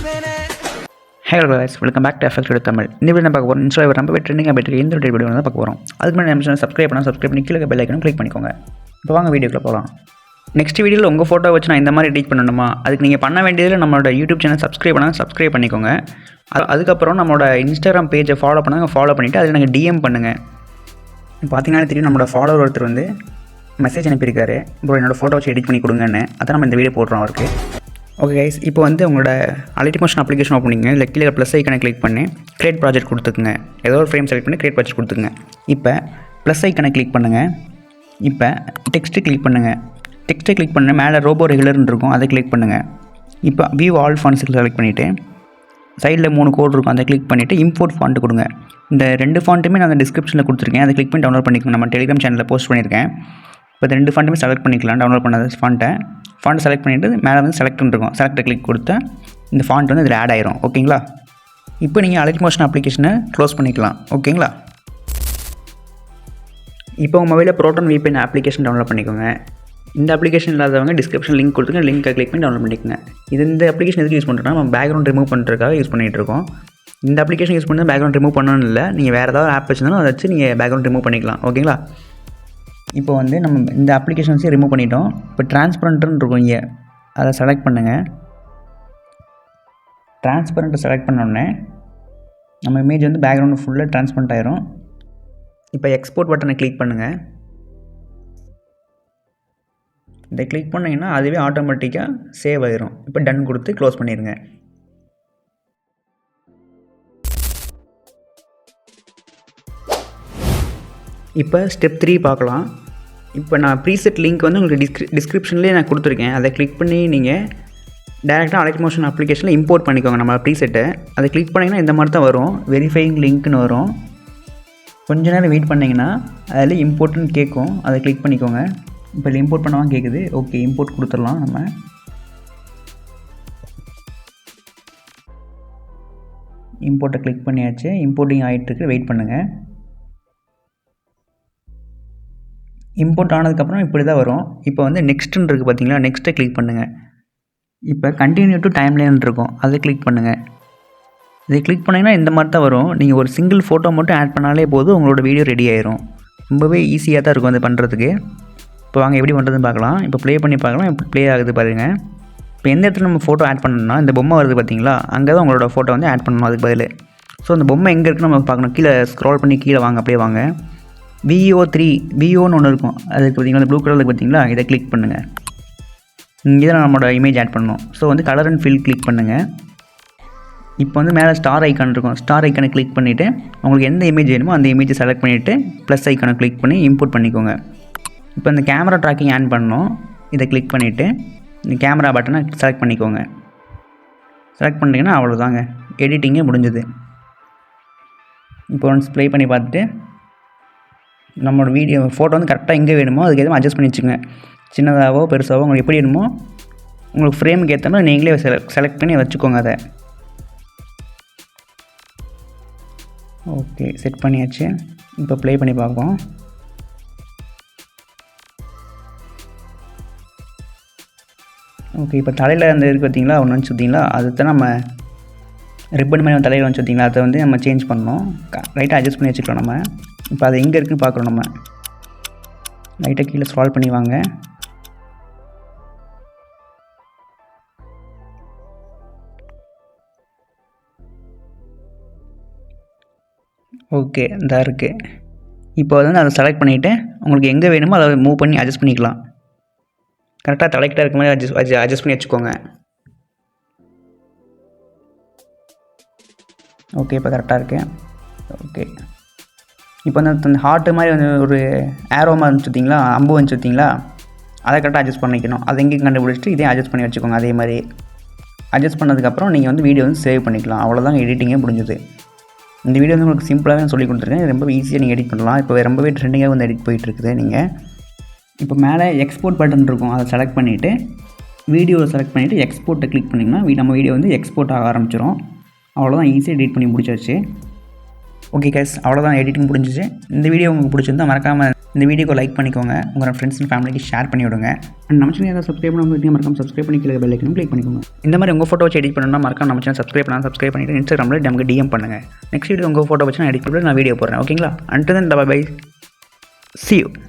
Hey guys, welcome back to FX Tamil. இந்த video பார்க்க போறோம். இன்ஸ்டால ரொம்ப ட்ரெண்டிங்கா போயிட்டு இந்த வீடியோ தான் பார்க்க போறோம். அதுக்கு முன்னாடி நம்ம சேனலை சப்ஸ்கிரைப் பண்ணி கீழ பெல் ஐகானை கிளிக் பண்ணிக்கோங்க. இப்போ வாங்க வீடியோக்குள்ள போலாம். நெக்ஸ்ட் வீடியோல உங்க போட்டோ வச்சு நான் இந்த மாதிரி எடிட் பண்ணணுமா? அதுக்கு நீங்க பண்ண வேண்டியது நம்மளோட YouTube சேனல் சப்ஸ்கிரைப் பண்ணிக்கோங்க. அதுக்கு அப்புறம் நம்மளோட Instagram பேஜை ஃபாலோ பண்ணிட்டு அதுல எனக்கு DM பண்ணுங்க. பாத்தீங்கன்னா தெரியும் நம்மளோட ஃபாலோவர் ஒருத்தர் வந்து மெசேஜ் அனுப்பியிருக்காரு. ப்ரோ என்னோட போட்டோ வச்சு எடிட் பண்ணி கொடுங்கன்னு. அத நம்ம இந்த வீடியோ போடுறோம் அவருக்கு. ஓகே கைஸ், இப்போ வந்து உங்களோட Alitymotion அப்ளிகேஷன் ஓப்பன் பண்ணிங்க. இல்லை கீழே ப்ளஸ் ஐக்கானை கிளிக் பண்ணி கிரியேட் ப்ராஜெக்ட் கொடுத்துக்குங்க. ஏதோ ஒரு ஃப்ரேம் செலக்ட் பண்ணி கிரியேட் ப்ராஜெக்ட் கொடுத்துங்க. இப்போ ப்ளஸ் ஐக்கானை கிளிக் பண்ணுங்கள். இப்போ டெக்ஸ்ட்டு கிளிக் பண்ணுங்கள். மேலே ரோபோ ரெகுலர்னு இருக்கும், அதை கிளிக் பண்ணுங்கள். இப்போ வியூ ஆல் ஃபாண்ட்ஸுக்கு செலக்ட் பண்ணிவிட்டு சைடில் 3 கோட் இருக்கும், அதை கிளிக் பண்ணிவிட்டு இம்போர்ட் ஃபாண்ட் கொடுங்க. இந்த 2 ஃபாண்ட்டுமே நான் டிஸ்கிரிப்ஷனில் கொடுத்துருக்கேன், அதை கிளிக் பண்ணி டவுன்லோட் பண்ணிக்கோங்க. நம்ம டெலிகிராம் சேனலில் போஸ்ட் பண்ணியிருக்கேன். இப்போ இந்த 2 ஃபாண்ட்டுமே செலக்ட் பண்ணிக்கலாம். டவுன்லோட் பண்ணாத ஃபாண்ட்டை செலக்ட் பண்ணிவிட்டு மேலே வந்து செலக்ட்னு இருக்கும், செலக்டை கிளிக் கொடுத்தா இந்த ஃபாண்ட் வந்து இதில் ஆட் ஆயிரும். ஓகேங்களா? இப்போ நீங்கள் Alitymotion அப்ளிகேஷனை க்ளோஸ் பண்ணிக்கலாம். ஓகேங்களா? இப்போ உங்கள் மொபைலில் ப்ரோட்டான் VPN அப்ளிகேஷன் டவுன்லோட் பண்ணிக்கோங்க. இந்த அப்ளிகேஷன் இல்லாதவங்க டிஸ்கிரிப்ஷன் லிங்க் கொடுத்துங்க, லிங்கை கிளிக் பண்ணி டவுன்லோட் பண்ணிக்கோங்க. இந்த அப்ளிகேஷன் எதுக்கு யூஸ் பண்ணுறோன்னா நம்ம பேக்ரவுண்ட் ரிமூவ் பண்ணுறதுக்காக யூஸ் பண்ணிகிட்டு இருக்கோம். இந்த அப்ளிகேஷன் யூஸ் பண்ணி பேக்ரவுண்ட் ரிமூவ் பண்ணணும் இல்லை, நீங்கள் வேறு ஏதாவது ஆப் வச்சுருந்தாலும் அதை வச்சு நீங்கள் பேக்ரவுண்ட் ரிமூவ் பண்ணிக்கலாம். ஓகேங்களா? இப்போ வந்து நம்ம இந்த அப்ளிகேஷன்ஸையும் ரிமூவ் பண்ணிட்டோம். இப்போ டிரான்ஸ்பரண்ட்டுன்னு இருக்கும் இங்கே, அதை செலக்ட் பண்ணுங்கள். டிரான்ஸ்பரண்ட்டை செலக்ட் பண்ணோடனே நம்ம இமேஜ் வந்து பேக்ரவுண்டு ஃபுல்லாக டிரான்ஸ்பரண்ட் ஆயிரும். இப்போ எக்ஸ்போர்ட் பட்டனை கிளிக் பண்ணுங்கள். இதை கிளிக் பண்ணிங்கன்னா அதுவே ஆட்டோமேட்டிக்காக சேவ் ஆயிரும். இப்போ டன் கொடுத்து க்ளோஸ் பண்ணிடுங்க. இப்போ ஸ்டெப் 3 பார்க்கலாம். இப்போ நான் ப்ரீசெட் லிங்க் வந்து உங்களுக்கு டிஸ்கிரிப்ஷன்லேயே நான் கொடுத்துருக்கேன். அதை கிளிக் பண்ணி நீங்கள் டேரெக்டாக Alitymotion அப்ளிகேஷனில் இம்போர்ட் பண்ணிக்கோங்க நம்ம ப்ரீசெட்டை. அதை கிளிக் பண்ணிங்கன்னா இந்த மாதிரி தான் வரும், வெரிஃபையிங் லிங்க்னு வரும். கொஞ்ச நேரம் வெயிட் பண்ணிங்கன்னா அதில் இம்போர்ட்னு கேட்கும், அதை கிளிக் பண்ணிக்கோங்க. இப்போ இம்போர்ட் பண்ணாமல் கேட்குது. ஓகே, இம்போர்ட் கொடுத்துடலாம். நம்ம இம்போர்ட்டை கிளிக் பண்ணியாச்சு. இம்போர்ட்டிங் ஆகிட்டுருக்கு, வெயிட் பண்ணுங்கள். இம்போர்ட் ஆனதுக்கப்புறம் இப்படி தான் வரும். இப்போ வந்து நெக்ஸ்ட்டுன்னு இருக்குது பார்த்தீங்களா, நெக்ஸ்ட்டை கிளிக் பண்ணுங்கள். இப்போ கண்டினியூ டு டைம்லைன் இருக்கும், அதை கிளிக் பண்ணுங்கள். இதை கிளிக் பண்ணிங்கன்னா இந்த மாதிரி தான் வரும். நீங்கள் ஒரு சிங்கிள் ஃபோட்டோ மட்டும் ஆட் பண்ணாலே போதும், உங்களோட வீடியோ ரெடி ஆயிரும். ரொம்பவே ஈஸியாக தான் இருக்கும் அது பண்ணுறதுக்கு. இப்போ வாங்க எப்படி பண்ணுறதுன்னு பார்க்கலாம். இப்போ ப்ளே பண்ணி பார்க்கலாம், எப்படி ப்ளே ஆகுது பாருங்கள். இப்போ எந்த இடத்துல நம்ம ஃபோட்டோ ஆட் பண்ணணும்னா இந்த பொம்மை வருது பார்த்தீங்களா, அங்கே தான் உங்களோட ஃபோட்டோ வந்து ஆட் பண்ணணும் அதுக்கு பதில். ஸோ அந்த பொம்மை எங்கே இருக்குன்னு நம்ம பார்க்கணும். கீழே ஸ்க்ரால் பண்ணி கீழே வாங்க, அப்படியே வாங்க. VO3 ஒன்று இருக்கும், அதுக்கு பார்த்தீங்களா அந்த ப்ளூ கலருக்கு பார்த்தீங்களா, இதை கிளிக் பண்ணுங்கள். இங்கே தான் நம்மளோட இமேஜ் ஆட் பண்ணணும். ஸோ வந்து கலர் அண்ட் ஃபில் கிளிக் பண்ணுங்கள். இப்போ வந்து மேலே ஸ்டார் ஐக்கான் இருக்கும், ஸ்டார் ஐக்கானை கிளிக் பண்ணிவிட்டு உங்களுக்கு எந்த இமேஜ் வேணுமோ அந்த இமேஜை செலக்ட் பண்ணிவிட்டு ப்ளஸ் ஐக்கானை கிளிக் பண்ணி இம்போர்ட் பண்ணிக்கோங்க. இப்போ இந்த கேமரா ட்ராக்கிங் ஆன் பண்ணணும், இதை கிளிக் பண்ணிவிட்டு இந்த கேமரா பட்டனை செலக்ட் பண்ணிக்கோங்க. செலக்ட் பண்ணிட்டீங்கன்னா அவ்வளோதாங்க, எடிட்டிங்கே முடிஞ்சது. இப்போ ஒன்ஸ் ப்ளே பண்ணி பார்த்துட்டு நம்மளோட வீடியோ ஃபோட்டோ வந்து கரெக்டாக எங்கே வேணுமோ அதுக்கு எதுவும் அட்ஜஸ்ட் பண்ணி வச்சுங்க. சின்னதாகவோ பெருசாகவோ உங்களுக்கு எப்படி வேணுமோ உங்களுக்கு ஃப்ரேமுக்கு ஏற்ற மாதிரி நீங்களே செலக்ட் பண்ணி வச்சுக்கோங்க அதை. ஓகே, செட் பண்ணியாச்சு. இப்போ ப்ளே பண்ணி பார்ப்போம். ஓகே, இப்போ தலையில் அந்த இருக்குது பார்த்தீங்களா, ஒன்று வந்து சுற்றிங்களா, அதுதான் நம்ம ரிப்பன் மாதிரி தலையில் வந்து சுற்றிங்களா, அதை வந்து நம்ம சேஞ்ச் பண்ணணும். லைட்டாக அட்ஜஸ்ட் பண்ணி வச்சுக்கலாம் நம்ம. இப்போ அது எங்கே இருக்குன்னு பார்க்குறோம். நம்ம லைட்டாக கீழே ஸ்க்ரால் பண்ணி வாங்க. ஓகே, இதாக இருக்குது. இப்போ வந்து அதை செலக்ட் பண்ணிவிட்டு உங்களுக்கு எங்கே வேணுமோ அதை மூவ் பண்ணி அட்ஜஸ்ட் பண்ணிக்கலாம். கரெக்டாக தலைக்கிட்ட இருக்க மாதிரி அட்ஜஸ்ட் பண்ணி வச்சுக்கோங்க. ஓகே, இப்போ கரெக்டாக இருக்கு. ஓகே, இப்போ வந்து அந்த ஹார்ட்டு மாதிரி வந்து ஒரு ஏரோ மாதிரி இருந்துச்சு பார்த்தீங்களா, அம்பு வந்துச்சு பார்த்தீங்களா, அதை கரெக்டாக அட்ஜஸ்ட் பண்ணிக்கணும். அதை எங்கேயும் கண்டுபிடிச்சிட்டு இதே அட்ஜஸ்ட் பண்ணி வச்சுக்கோங்க. அதே மாதிரி அட்ஜஸ்ட் பண்ணதுக்கப்புறம் நீங்கள் வந்து வீடியோ வந்து சேவ் பண்ணிக்கலாம். அவ்வளோதான், எடிட்டிங்கே முடிஞ்சது. இந்த வீடியோ வந்து உங்களுக்கு சிம்பிளாகவே நான் சொல்லி கொடுத்துருக்கேன். ரொம்ப ஈஸியாக நீங்கள் எடிட் பண்ணலாம். இப்போ ரொம்பவே ட்ரெண்டிங்காக வந்து எடிட் போயிட்டுருக்குது. நீங்கள் இப்போ மேலே எக்ஸ்போர்ட் பட்டன் இருக்கும், அதை செலக்ட் பண்ணிவிட்டு வீடியோவை செலக்ட் பண்ணிவிட்டு எக்ஸ்போர்ட்டை கிளிக் பண்ணிங்கன்னா நம்ம வீடியோ வந்து எக்ஸ்போர்ட் ஆக ஆரம்பிச்சிடும். அவ்வளோதான், ஈஸியாக எடிட் பண்ணி முடிச்சாச்சு. ஓகே கைஸ், அவ்வளோதான், எடிட்டிங் முடிஞ்சிச்சு. இந்த வீடியோ உங்களுக்கு பிடிச்சிருந்தா மறக்காமல் இந்த வீடியோக்கு லைக் பண்ணிக்கோங்க, உங்கள் ஃப்ரெண்ட்ஸ் அண்ட் ஃபேமிலிக்கு ஷேர் பண்ணி விடுங்க. அண்ட் நம்ம சேனல் சப்ஸ்கிரைப் பண்ணாமல் மறக்காம சப்ஸ்கிரைப் பண்ணி கீழே பெல் ஐக்கனும் கிளிக் பண்ணிக்கோங்க. இந்த மாதிரி உங்கள் ஃபோட்டோ வச்சு எடிட் பண்ணணும்னா மறக்காம நம்ம சேனல் சப்ஸ்கிரைப் பண்ணிவிட்டு இன்ஸ்டாகிராமில் நமக்கு டிஎம் பண்ணுங்கள். நெக்ஸ்ட் வீடியோ உங்கள் ஃபோட்டோ வச்சு நான் எடிட் பண்ணி நான் வீடியோ போடுறேன். ஓகேங்களா? Until then bye. See you.